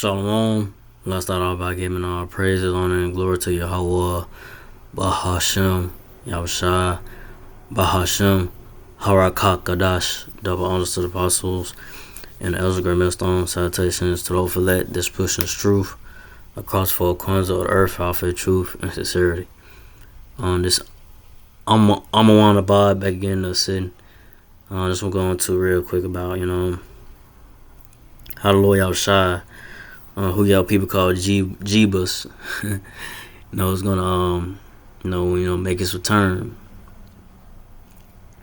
Shalom. Let's start off by giving all praises, honor, and glory to Yahawah, Bahashem, Yahushai, Bahashem, Harakak Kadash, double honors to the apostles, and the elders of great millstone. Salutations to the Ophelet, this pushing truth across four corners of the earth, out for truth and sincerity. I'm a want to buy back again in the city. Just want to go into real quick about, how the Lord Yahushai, who y'all people call Jeebus, is gonna make his return.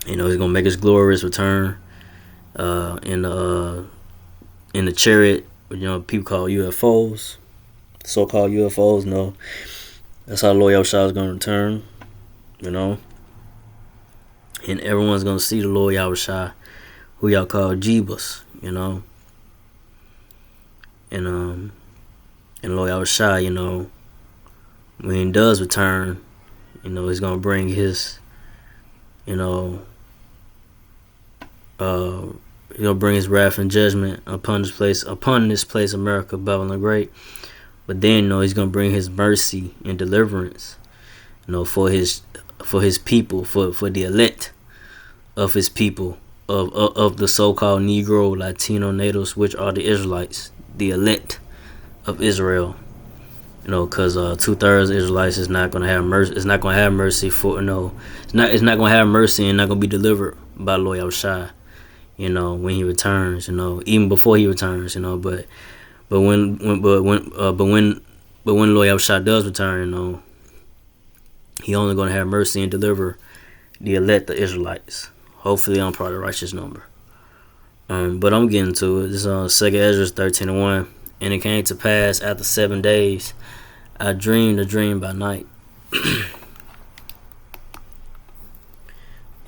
He's gonna make his glorious return in the chariot, people call UFOs, so-called UFOs. No, that's how the Lord Yahushua is gonna return. And everyone's gonna see the Lord Yahushua, who y'all call Jeebus. And Lord Yahushua, when he does return, he's gonna bring his, he's gonna bring his wrath and judgment upon this place, America, Babylon the Great. But then, he's gonna bring his mercy and deliverance, for his people, for the elect of his people, of the so-called Negro, Latino natives, which are the Israelites, the elect of Israel. Because 2/3 Israelites is not gonna have mercy. It's not gonna have mercy for It's not gonna have mercy and not gonna be delivered by Lord Yahushua. When he returns. Even before he returns. But when Lord Yahushua does return, he only gonna have mercy and deliver the elect, the Israelites. Hopefully, I'm part of the righteous number. But I'm getting to it. This is 2 Ezra 13:1. And it came to pass after 7 days, I dreamed a dream by night.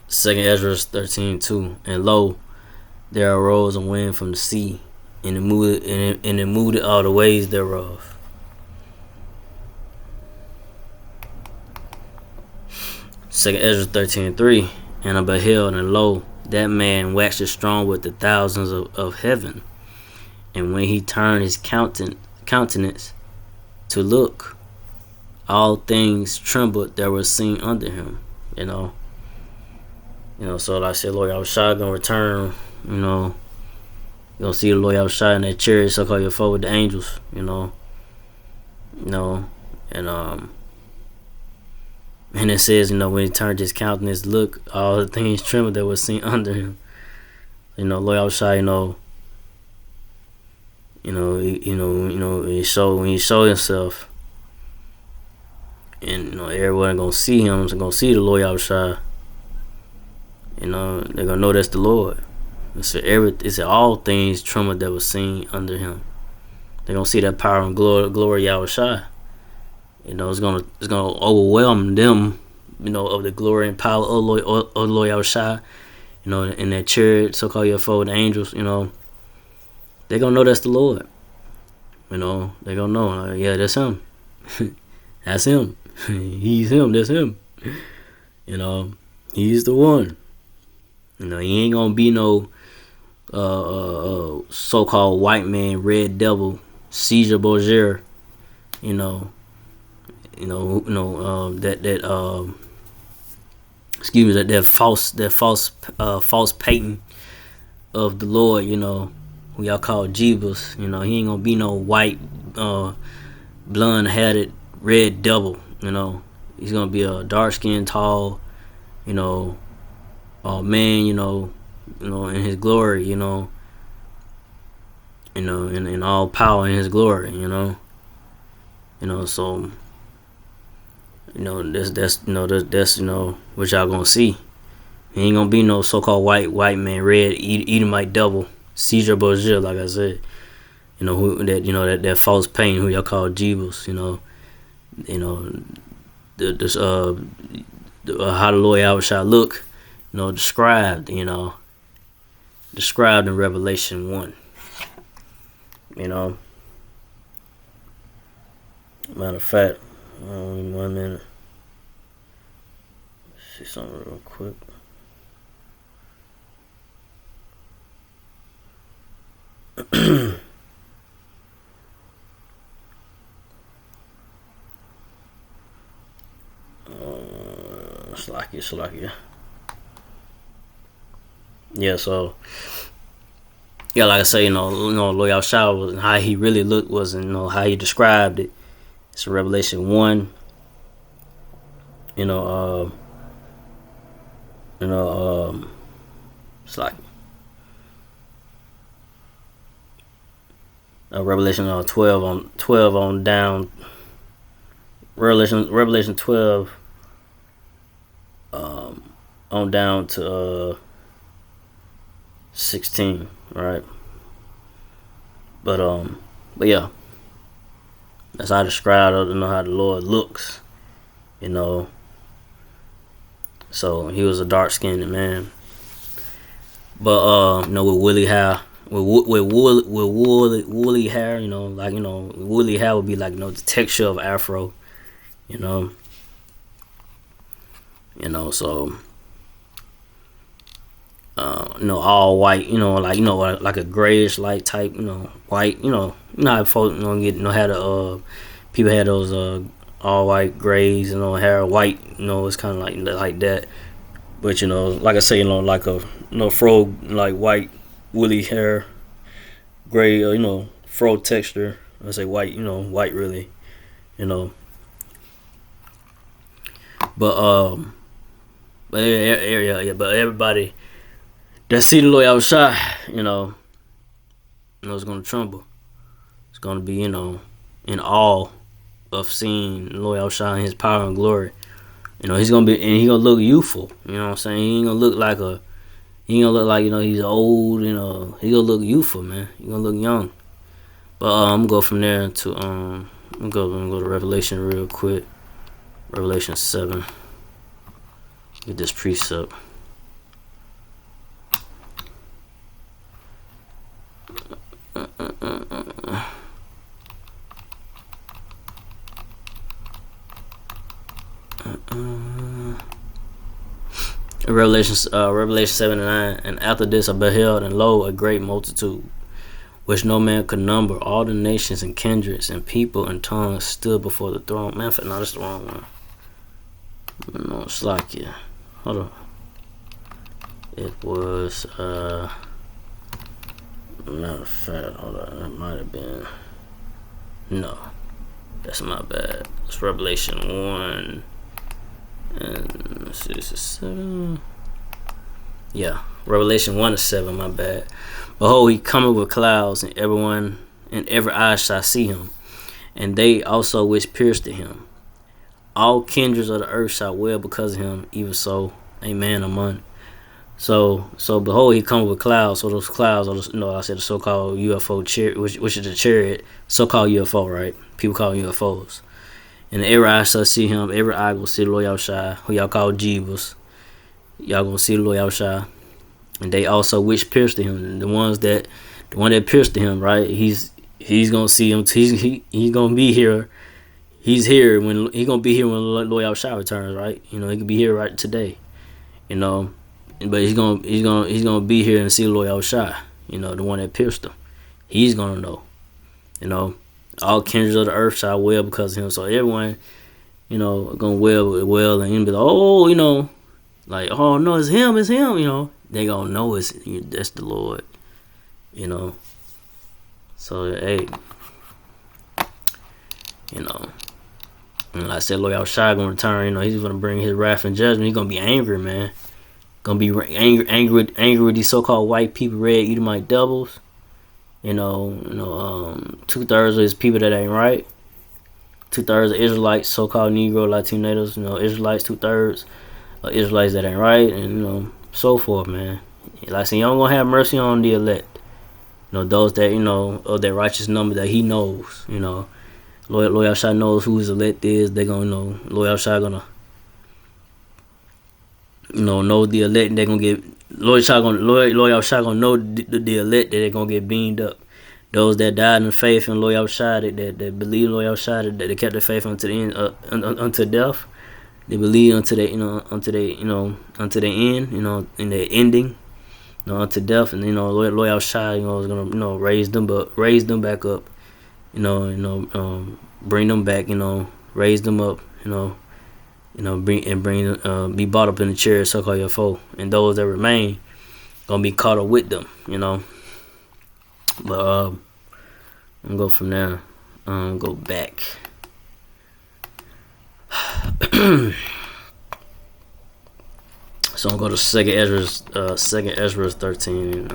2 Ezra 13:2. And lo, there arose a wind from the sea, and it moved all the ways thereof. Second Ezra 13:3. And I beheld, and lo, that man waxed strong with the thousands of heaven. And when he turned his countenance to look, all things trembled that were seen under him. So like I said, Lord Yahushua gonna return. You're gonna see the Lord Yahushua in that chariot, so-called UFO with the angels. And it says, when he turned his countenance to look, all the things trembled that were seen under him. Lord Yahushua, when he showed himself, and everyone gonna see him, gonna see the Lord Yahushua. They're gonna know that's the Lord. It said all things trembled that were seen under him. They're gonna see that power and glory Yahushua. It's gonna overwhelm them, of the glory and power of Lord Yahushua. In that chariot, so-called UFO, the angels. They're gonna know that's the Lord. They're gonna know, yeah, that's him. That's him. He's him. That's him. He's the one. He ain't gonna be no so-called white man, red devil, Caesar Borgia. That false patent of the Lord. Who y'all call Jeebus. He ain't gonna be no white, blonde-headed, red devil. He's gonna be a dark-skinned, tall, man. In his glory. In all power in his glory. So. That's what y'all gonna see. He ain't gonna be no so-called white man, red Edomite devil, Caesar Borgia, like I said. That false pain, who y'all call Jeebus. How the Lord Yahushua look, described in Revelation 1. Matter of fact. 1 minute. Let's see something real quick. Slakia. Yeah, so yeah, like I say, Loyal Shah was how he really looked was, how he described it. It's Revelation 1. You know, it's like Revelation 12 on down. Revelation 12 on down to 16, right? But yeah, that's how I describe it. How the Lord looks, So he was a dark skinned man, but with woolly hair, woolly hair, woolly hair would be like the texture of afro, so. All white, like a grayish light type, white, how folks, had people had those all white grays, hair white, it's kind of like that. But like I say, like a fro, like white woolly hair, gray, fro texture. I say white, white really, But but yeah, but everybody that see the Loyal Shah, it's gonna tremble. It's gonna be, in awe of seeing Loyal Shah in his power and glory. He's gonna be, and he gonna look youthful. You know what I'm saying? He ain't gonna look like he's old. He gonna look youthful, man. He gonna look young. But I'm gonna go from there to I'm gonna go to Revelation real quick. Revelation 7. Get this precept. Revelation 7:9. And after this I beheld, and lo, a great multitude, which no man could number, all the nations and kindreds and people and tongues stood before the throne. Man, no, that's the wrong one. No, it's like, yeah. Hold on. It was matter of fact, hold on, it might have been, no, that's my bad. It's Revelation 1, and let's see, this is 7. Yeah, Revelation 1:7, my bad. Behold, he cometh with clouds, and everyone and every eye shall see him, and they also which pierced him. All kindreds of the earth shall wail because of him, even so, amen, among. So behold, he comes with clouds. So those clouds are, I said the so-called UFO chariot, which is the chariot, so-called UFO, right? People call them UFOs. And every eye shall see him. Every eye will see the Loyal Shah, who y'all call Jeebus. Y'all gonna see the Loyal Shah, and they also which pierced him. The one that pierced him, right? He's gonna see him. He's gonna be here. He's gonna be here when Loyal Shah returns, right? He could be here right today, But he's gonna be here and see Loyal Shah, the one that pierced him. He's gonna know, all kindreds of the earth shall wail because of him. So everyone, gonna wail and be like, oh, like, oh no, it's him, They gonna know that's the Lord, So hey, and like I said, Loyal Shah gonna return. He's gonna bring his wrath and judgment. He's gonna be angry, man. Gonna be angry with these so-called white people, red Edomite devils. 2/3 of his people that ain't right. 2/3 of Israelites, so-called Negro, Latinos, Israelites, 2/3 of Israelites that ain't right, and so forth, man. Like I said, you don't gonna have mercy on the elect. Those that of that righteous number that he knows. Loyal Shah knows who his elect is. They gonna know. Loyal Shah gonna know the elect, and they're gonna get Loyal Shah gonna know the elect that they're gonna get beamed up. Those that died in faith in Loyal Shah, that believe Loyal Shah, that they kept their faith unto the end, unto death. They believe unto the end, in the ending, unto death, and Loyal Shah, is gonna raise them back up, bring them back, raise them up, be brought up in the chariot, so called your foe, and those that remain gonna be caught up with them. But I'm gonna go from there. Go back. So I'm gonna go to Second Ezra 13.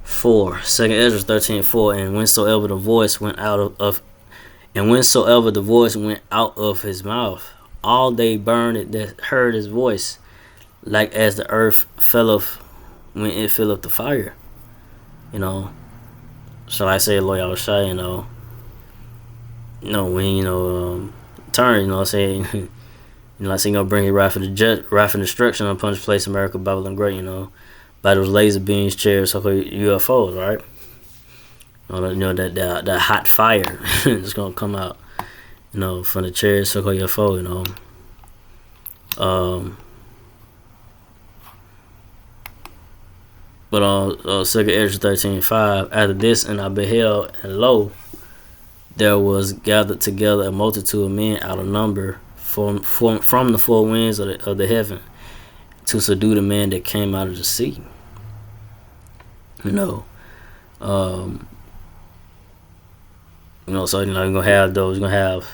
4. Second Ezra 13:4. And whensoever the voice went out of his mouth, all they burned it that heard his voice, like as the earth filleth when it filleth the fire. So I say, Lord Yahawashi, when turn, I say, I say, gonna bring his wrath and destruction upon this place, America, Babylon Great, by those laser beams, chariots, UFOs, right? That hot fire is gonna come out, from the chariots, so-called UFO, But on 2 Ezra 13:5, after this, and I beheld, and lo, there was gathered together a multitude of men out of number from the four winds of the heaven to subdue the man that came out of the sea. So you're gonna have those. You're gonna have,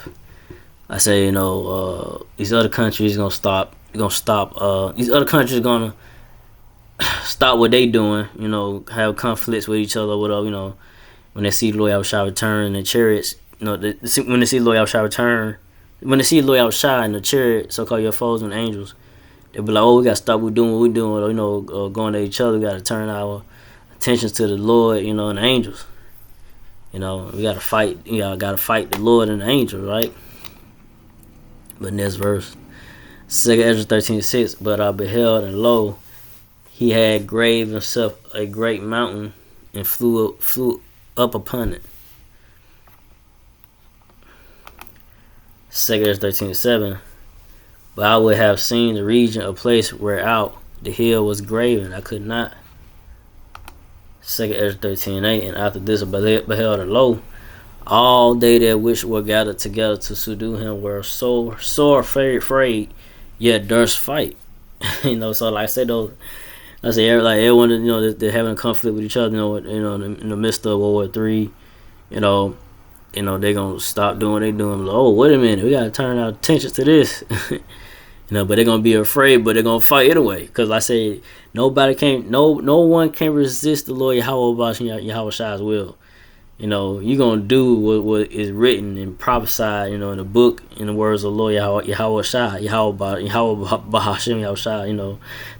I say, these other countries gonna stop. These other countries gonna stop what they doing. Have conflicts with each other, whatever. When they see Lord Yahawashi return in the chariots, when they see Lord Yahawashi return, when they see Lord Yahawashi in the chariot, so-called your foes and angels, they'll be like, oh, we gotta stop what we're doing, going to each other. We gotta turn our attentions to the Lord, and the angels. We gotta fight. Gotta fight the Lord and the angels, right? But next verse, 2 Ezra 13:6. But I beheld, and lo, he had graved himself a great mountain and flew up upon it. 2 Ezra 13:7. But I would have seen the region, a place whereout the hill was graven. I could not. 2 Ezra 13:8. And after this I beheld, and lo, all they that which were gathered together to subdue him were so sore afraid, yet durst fight. So like I said, those, I say, like everyone, they're having a conflict with each other. In the midst of World War III, they're gonna stop doing what they're doing. Like, oh, wait a minute, we gotta turn our attention to this. But they're gonna be afraid, but they're gonna fight anyway. Cause I say, no one can resist the Lord Yahawashi's will. You're gonna do what is written and prophesied, in the book, in the words of the Lord Yahawashi,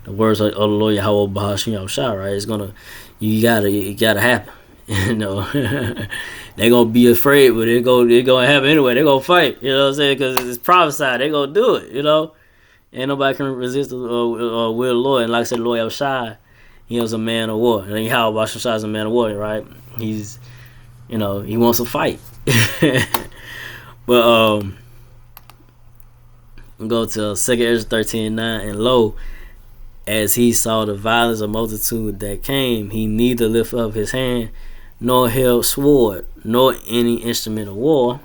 the words of the Lord Yahawashi, right? It's gonna, it gotta happen. They're gonna be afraid, but it's gonna happen anyway. They're gonna fight, what I'm saying? Because it's prophesied, they're gonna do it, Ain't nobody can resist the will of the Lord. And like I said, the Lord Yahawashi, he was a man of war. And Yahawashi is a man of war, right? He's, he wants to fight. But go to 2 Ezra 13:9. And lo, as he saw the violence of multitude that came, he neither lift up his hand, nor held sword, nor any instrument of war.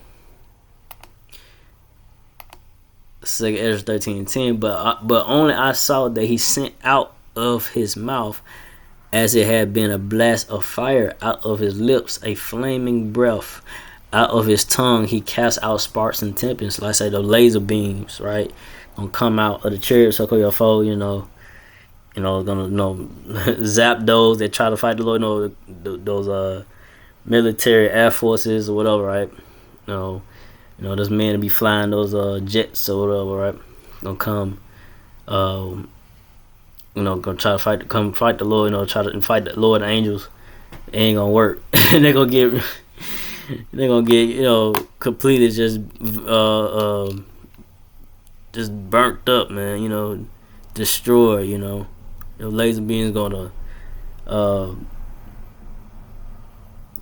2 Ezra 13:10. But only I saw that he sent out of his mouth, as it had been a blast of fire, out of his lips a flaming breath, out of his tongue he cast out sparks and tempests. Like I say, the laser beams, right, gonna come out of the chariot, so-called your foe, gonna zap those that try to fight the Lord, those military air forces or whatever, right? Those men to be flying those jets or whatever, right? Gonna come, gonna try to fight the Lord, try to fight the Lord and angels. It ain't gonna work. They're gonna get completely just burnt up, man. Destroyed. The laser beams gonna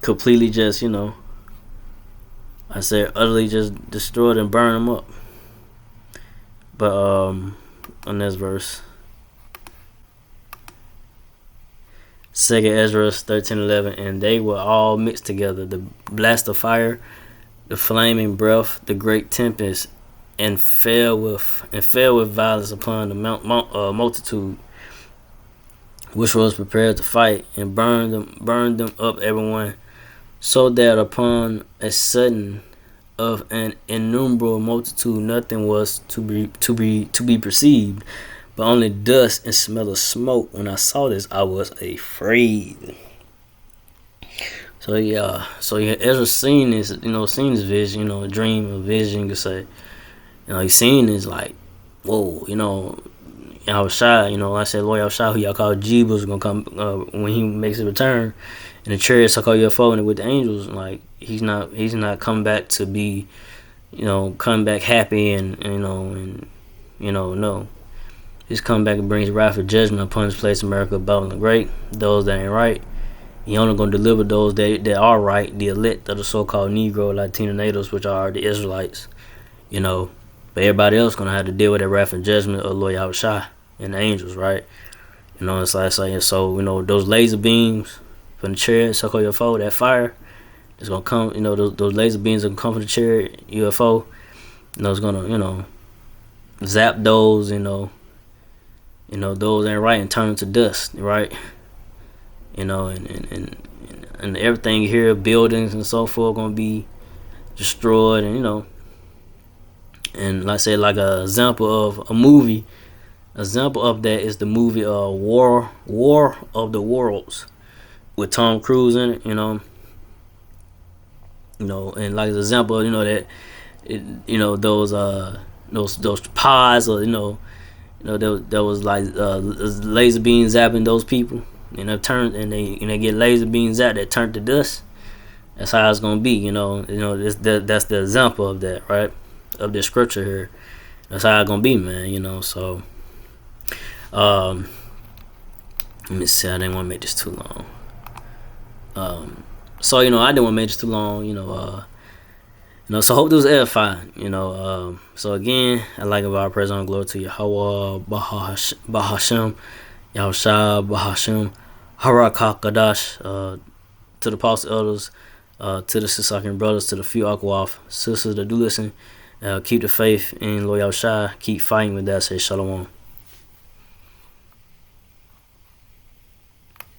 completely just, I said utterly just destroyed and burn them up. But on this verse, 2 Ezra 13:11. And they were all mixed together, the blast of fire, the flaming breath, the great tempest, and fell with violence upon the multitude which was prepared to fight, and burned them up everyone, so that upon a sudden of an innumerable multitude nothing was to be perceived, but only dust and smell of smoke. When I saw this, I was afraid. So Ezra seen this vision, a dream, a vision. You could say, he seen this like, whoa, Yahawashi, I said, Lord Yahawashi, who y'all call Jeebus, is gonna come when he makes his return, and the chariots I call UFO and with the angels. Like he's not coming back to be, come back happy no. He's come back and brings wrath of judgment upon his place, America, Babylon the Great. Those that ain't right, he only gonna deliver those that are right, the elect of the so-called Negro, Latino natives, which are the Israelites. But everybody else gonna have to deal with that wrath and judgment of Lord Yahawashi and the angels, right? It's like saying, so those laser beams from the chariot, so-called UFO, that fire, it's gonna come. Those laser beams are gonna come from the chariot UFO. It's gonna zap those. Those ain't right and turn them to dust, right? And everything here, buildings and so forth, gonna be destroyed, and like I said, like a example of a movie. Example of that is the movie War of the Worlds with Tom Cruise in it. And like an example, that those pods, or that was like laser beams zapping those people, they get laser beams zapped that turn to dust. That's how it's gonna be. That's the example of that, right? Of the scripture here. That's how it's gonna be, man. So let me see, I didn't want to make this too long. So I didn't want to make this too long. So hope this was edifying. So again, I like about our praise and glory to Yahweh Bahashem, Yahushua Bahashem, Harakakadash, to the apostle elders, to the sister brothers, to the few Akwaf sisters that do listen. Keep the faith in Lord Yahushua. Keep fighting with that. Say shalom.